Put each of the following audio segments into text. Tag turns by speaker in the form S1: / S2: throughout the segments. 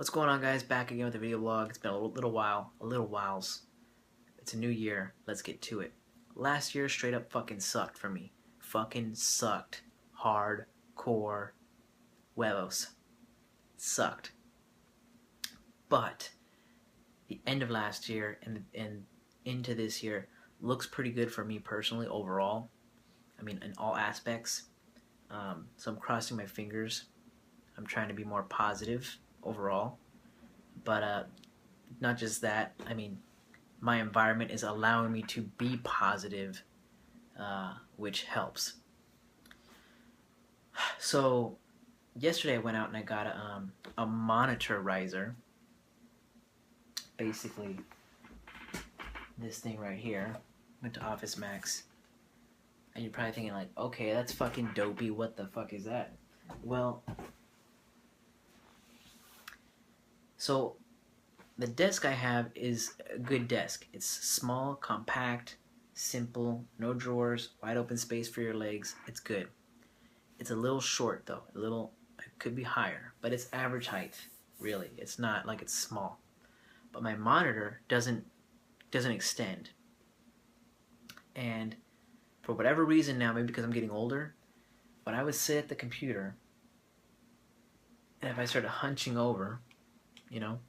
S1: What's going on, guys? Back again with a video blog. It's been a little whiles. It's a new year. Let's get to it. Last year straight up fucking sucked for me. Fucking sucked. Hardcore huevos. Sucked. But the end of last year and into this year looks pretty good for me personally overall. I mean, in all aspects. So I'm crossing my fingers. I'm trying to be more positive overall. But not just that, I mean, my environment is allowing me to be positive, which helps. So yesterday I went out and I got a monitor riser. Basically this thing right here. Went to Office Max. And you're probably thinking like, okay, that's fucking dopey. What the fuck is that? Well, so the desk I have is a good desk. It's small, compact, simple, no drawers, wide open space for your legs. It's good. It's a little short though. It could be higher, but it's average height, really. It's not like it's small. But my monitor doesn't extend. And for whatever reason now, maybe because I'm getting older, when I would sit at the computer, and if I started hunching over, you know,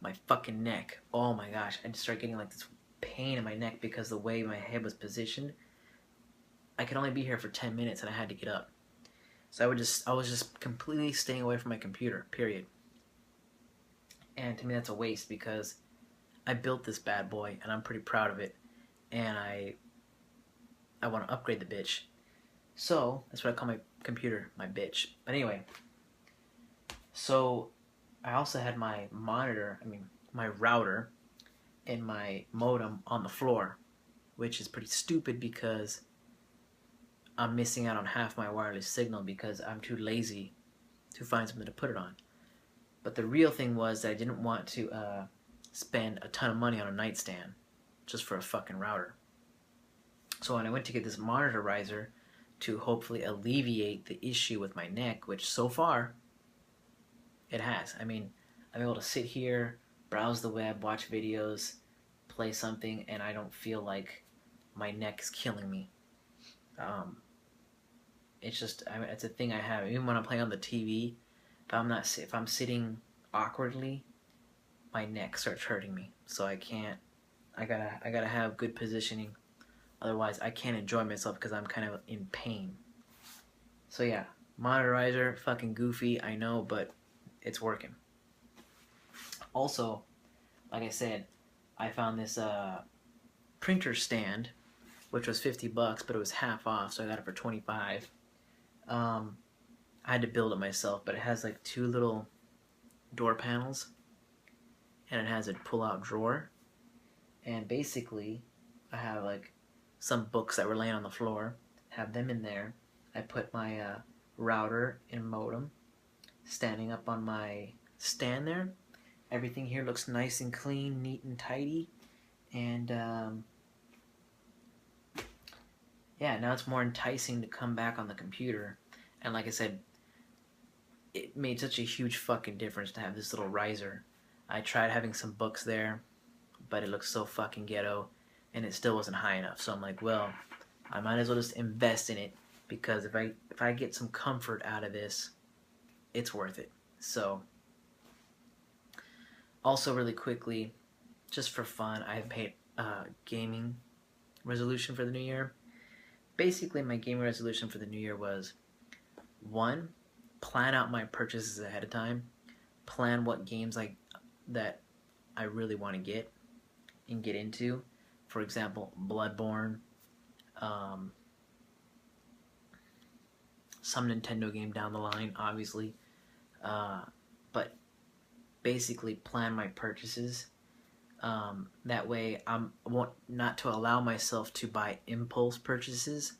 S1: my fucking neck, oh my gosh, I just started getting like this pain in my neck because the way my head was positioned. I could only be here for 10 minutes and I had to get up. So I was just completely staying away from my computer, period. And to me that's a waste because I built this bad boy and I'm pretty proud of it. And I want to upgrade the bitch. So that's what I call my computer, my bitch. But anyway, so I also had my monitor, my router and my modem on the floor, which is pretty stupid because I'm missing out on half my wireless signal because I'm too lazy to find something to put it on. But the real thing was that I didn't want to spend a ton of money on a nightstand just for a fucking router. So when I went to get this monitor riser to hopefully alleviate the issue with my neck, which so far it has. I mean, I'm able to sit here, browse the web, watch videos, play something, and I don't feel like my neck is killing me. It's just, it's a thing I have. Even when I'm playing on the TV, if I'm sitting awkwardly, my neck starts hurting me. So I gotta have good positioning. Otherwise, I can't enjoy myself because I'm kind of in pain. So yeah, monitor riser, fucking goofy, I know, but it's working. Also, like I said, I found this printer stand, which was $50, but it was half off, so I got it for $25. I had to build it myself, but it has like two little door panels, and it has a pull-out drawer. And basically, I have like some books that were laying on the floor, have them in there. I put my router and modem standing up on my stand there. Everything here looks nice and clean, neat and tidy. And yeah, now it's more enticing to come back on the computer. And like I said, it made such a huge fucking difference to have this little riser. I tried having some books there, but it looks so fucking ghetto, and it still wasn't high enough. So I'm like, well, I might as well just invest in it, because if I get some comfort out of this, it's worth it. So also really quickly, just for fun, I have paid gaming resolution for the new year. Basically, my gaming resolution for the new year was 1, plan out my purchases ahead of time, plan what games that I really want to get and get into. For example, Bloodborne, some Nintendo game down the line, obviously, but basically plan my purchases. That way I want not to allow myself to buy impulse purchases,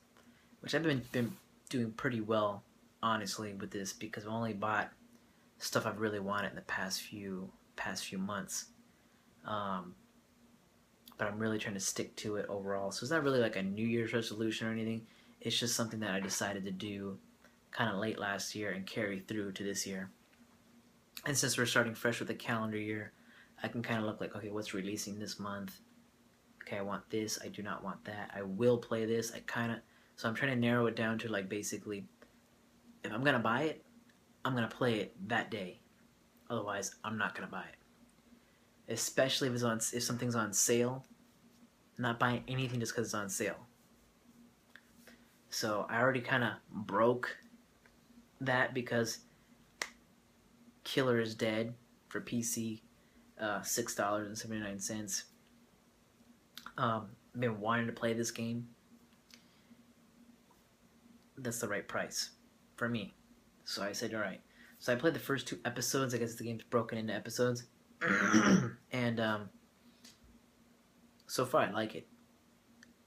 S1: which I've been doing pretty well, honestly, with this, because I've only bought stuff I've really wanted in the past few months. But I'm really trying to stick to it overall. So it's not really like a New Year's resolution or anything. It's just something that I decided to do kind of late last year and carry through to this year. And since we're starting fresh with the calendar year, I can kind of look like, okay, what's releasing this month? Okay, I want this. I do not want that. I will play this. So I'm trying to narrow it down to like basically, if I'm gonna buy it, I'm gonna play it that day. Otherwise, I'm not gonna buy it. Especially if something's on sale. I'm not buying anything just because it's on sale. So I already kind of broke that because Killer is Dead for PC, $6.79. I've been wanting to play this game. That's the right price for me. So I said, all right. So I played the first 2 episodes. I guess the game's broken into episodes. And so far I like it.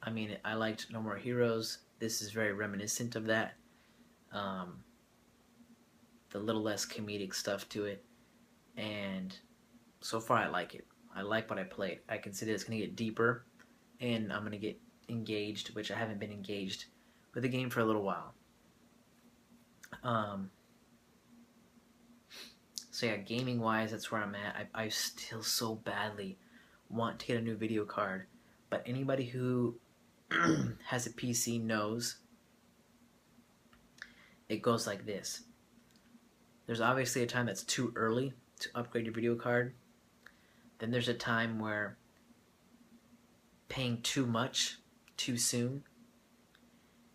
S1: I mean, I liked No More Heroes. This is very reminiscent of that. The little less comedic stuff to it. And so far I like it. I like what I played. I can see that it's going to get deeper. And I'm going to get engaged, which I haven't been engaged with the game for a little while. So yeah, gaming wise, that's where I'm at. I still so badly want to get a new video card, but anybody who has a PC knows it goes like this. There's obviously a time that's too early to upgrade your video card. Then there's a time where paying too much too soon.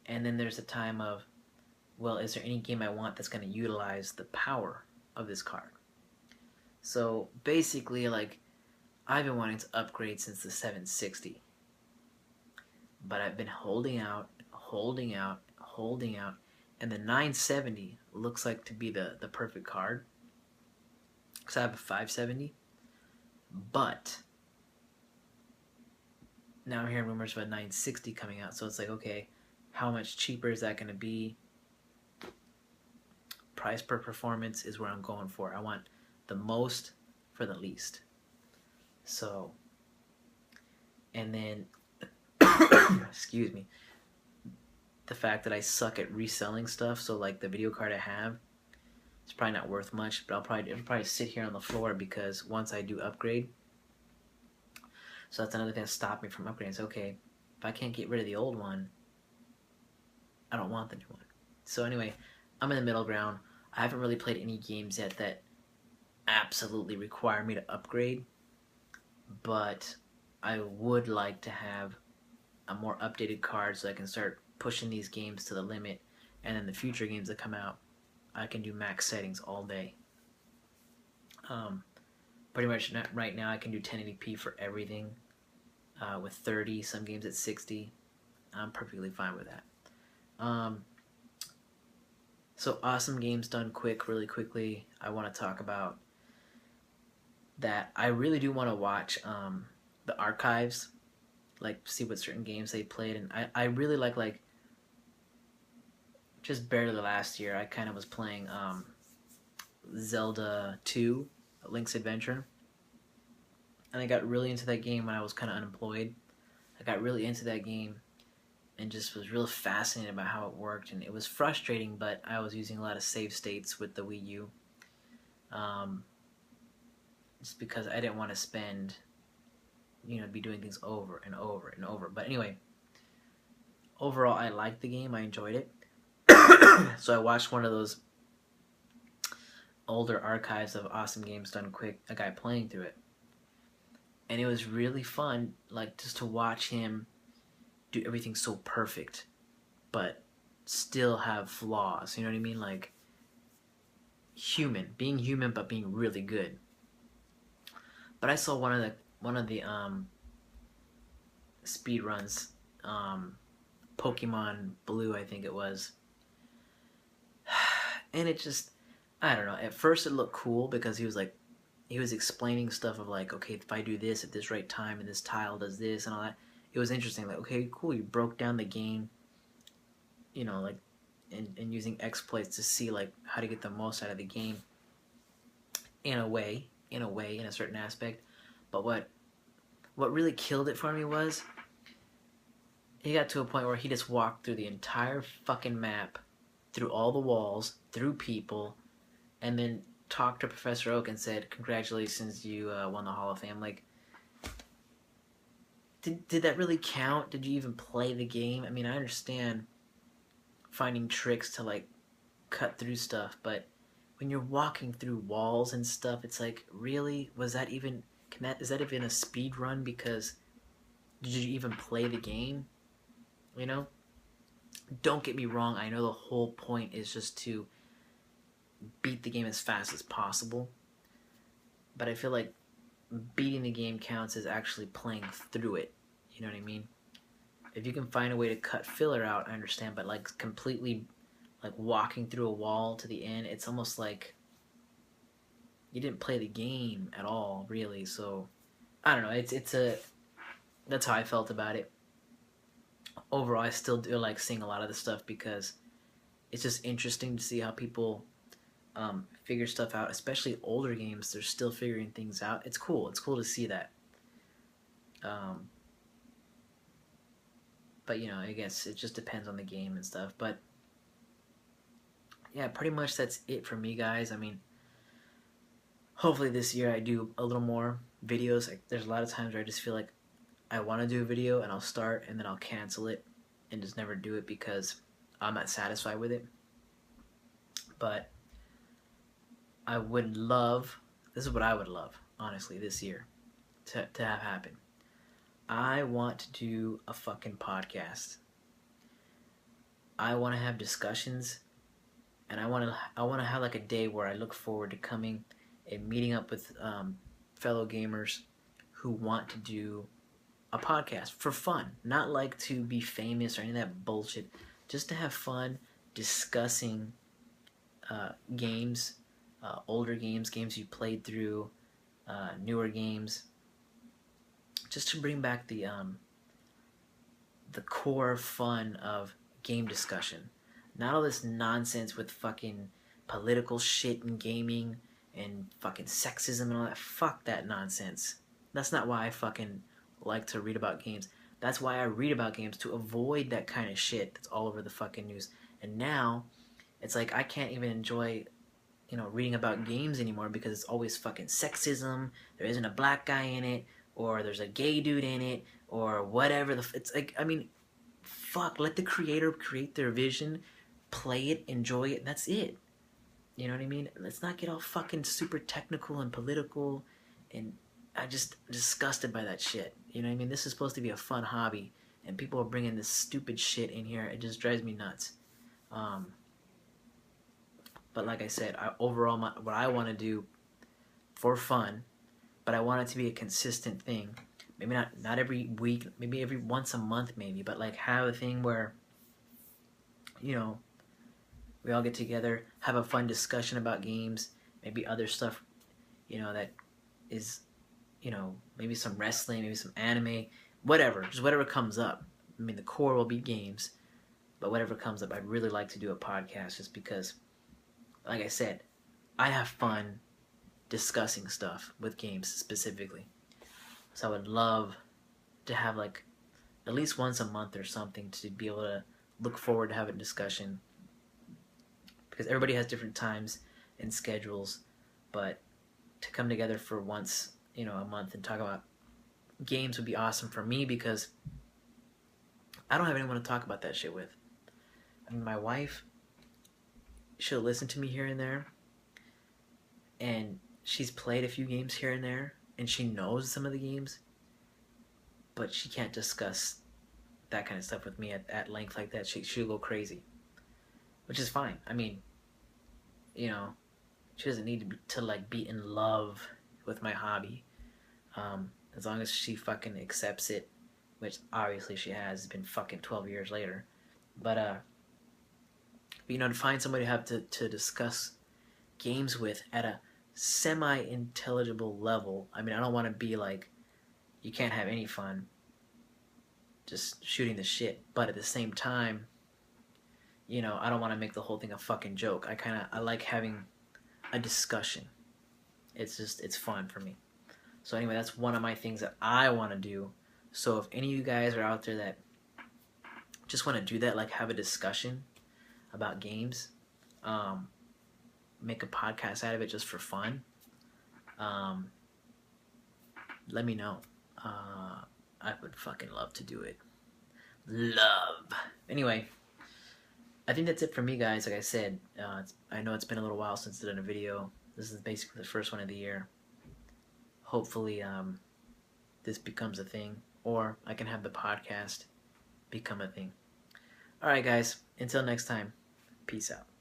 S1: And then there's a time of, well, is there any game I want that's going to utilize the power of this card? So basically, like, I've been wanting to upgrade since the 760. But I've been holding out, and the 970 looks like to be the perfect card. Because I have a 570. But now I'm hearing rumors of a 960 coming out, so it's like, okay, how much cheaper is that going to be? Price per performance is where I'm going for. I want the most for the least. So, and then, excuse me, the fact that I suck at reselling stuff, so like the video card I have, it's probably not worth much, but it'll probably sit here on the floor because once I do upgrade, so that's another thing that stopped me from upgrading. It's okay, if I can't get rid of the old one, I don't want the new one. So anyway, I'm in the middle ground. I haven't really played any games yet that absolutely require me to upgrade, but I would like to have a more updated card so I can start pushing these games to the limit, and then the future games that come out, I can do max settings all day. Pretty much right now I can do 1080p for everything, with 30, some games at 60. I'm perfectly fine with that. So Awesome Games Done Quick, really quickly, I want to talk about that. I really do want to watch the archives, like see what certain games they played, and I really like just barely last year I kind of was playing Zelda 2, Link's Adventure, and I got really into that game when I was kind of unemployed. I got really into that game and just was real fascinated about how it worked, and it was frustrating, but I was using a lot of save states with the Wii U, just because I didn't want to spend, be doing things over and over and over. But anyway, overall I liked the game, I enjoyed it. So I watched one of those older archives of Awesome Games Done Quick, a guy playing through it, and it was really fun, like, just to watch him do everything so perfect, but still have flaws. You know what I mean? Like, being human, but being really good. But I saw one of the speed runs, Pokemon Blue, I think it was, and it just, I don't know. At first, it looked cool because he was explaining stuff of like, okay, if I do this at this right time and this tile does this and all that. It was interesting, like, okay, cool, you broke down the game, like, and using exploits to see, like, how to get the most out of the game, in a certain aspect. But what really killed it for me was, he got to a point where he just walked through the entire fucking map, through all the walls, through people, and then talked to Professor Oak and said, "Congratulations, you won the Hall of Fame." Like, did that really count? Did you even play the game? I mean, I understand finding tricks to like cut through stuff, but when you're walking through walls and stuff, it's like, really? Was that even? Is that even a speed run? Because did you even play the game? You know? Don't get me wrong. I know the whole point is just to beat the game as fast as possible, but I feel like beating the game counts as actually playing through it. You know what I mean? If you can find a way to cut filler out, I understand, but like completely like walking through a wall to the end, it's almost like you didn't play the game at all, really. So I don't know. That's how I felt about it. Overall, I still do like seeing a lot of the stuff because it's just interesting to see how people figure stuff out, especially older games. They're still figuring things out. It's cool. It's cool to see that. But you know, I guess it just depends on the game and stuff. But yeah, pretty much that's it for me, guys. I mean, hopefully this year I do a little more videos. Like, there's a lot of times where I just feel like I want to do a video and I'll start and then I'll cancel it and just never do it because I'm not satisfied with it. But I would love, this is what I would love, honestly, this year to have happen. I want to do a fucking podcast. I want to have discussions, and I want to have like a day where I look forward to coming and meeting up with fellow gamers who want to do a podcast for fun, not like to be famous or any of that bullshit. Just to have fun discussing games, older games, games you played through, newer games. Just to bring back the core fun of game discussion. Not all this nonsense with fucking political shit and gaming and fucking sexism and all that. Fuck that nonsense. That's not why I fucking like to read about games. That's why I read about games, to avoid that kind of shit that's all over the fucking news. And now, it's like I can't even enjoy, you know, reading about games anymore because it's always fucking sexism. There isn't a black guy in it, or there's a gay dude in it, or whatever. It's like, I mean, fuck, let the creator create their vision, play it, enjoy it, and that's it. You know what I mean? Let's not get all fucking super technical and political, and I'm just disgusted by that shit. You know what I mean? This is supposed to be a fun hobby, and people are bringing this stupid shit in here. It just drives me nuts. But like I said, overall, what I want to do for fun, but I want it to be a consistent thing. Maybe not every week, maybe every once a month, maybe, but like have a thing where, you know, we all get together, have a fun discussion about games, maybe other stuff, you know, that is, you know, maybe some wrestling, maybe some anime, whatever, just whatever comes up. I mean, the core will be games, but whatever comes up, I'd really like to do a podcast just because, like I said, I have fun discussing stuff with games specifically. So I would love to have like at least once a month or something to be able to look forward to having a discussion, because everybody has different times and schedules, but to come together for once, you know, a month and talk about games would be awesome for me because I don't have anyone to talk about that shit with. I mean, my wife, she'll listen to me here and there, and she's played a few games here and there, and she knows some of the games, but she can't discuss that kind of stuff with me at length like that. She'll go crazy, which is fine. I mean, you know, she doesn't need to like be in love with my hobby, as long as she fucking accepts it, which obviously she has. It's been fucking 12 years later, but you know, to find somebody to have to discuss games with at a semi-intelligible level. I mean, I don't want to be like, you can't have any fun just shooting the shit, but at the same time, you know, I don't want to make the whole thing a fucking joke. I like having a discussion. It's fun for me. So anyway, that's one of my things that I want to do. So if any of you guys are out there that just want to do that, like have a discussion about games, make a podcast out of it just for fun, let me know. I would fucking love to do it. Love. Anyway, I think that's it for me, guys. Like I said, I know it's been a little while since I've done a video. This is basically the first one of the year. Hopefully, this becomes a thing, or I can have the podcast become a thing. Alright, guys. Until next time, peace out.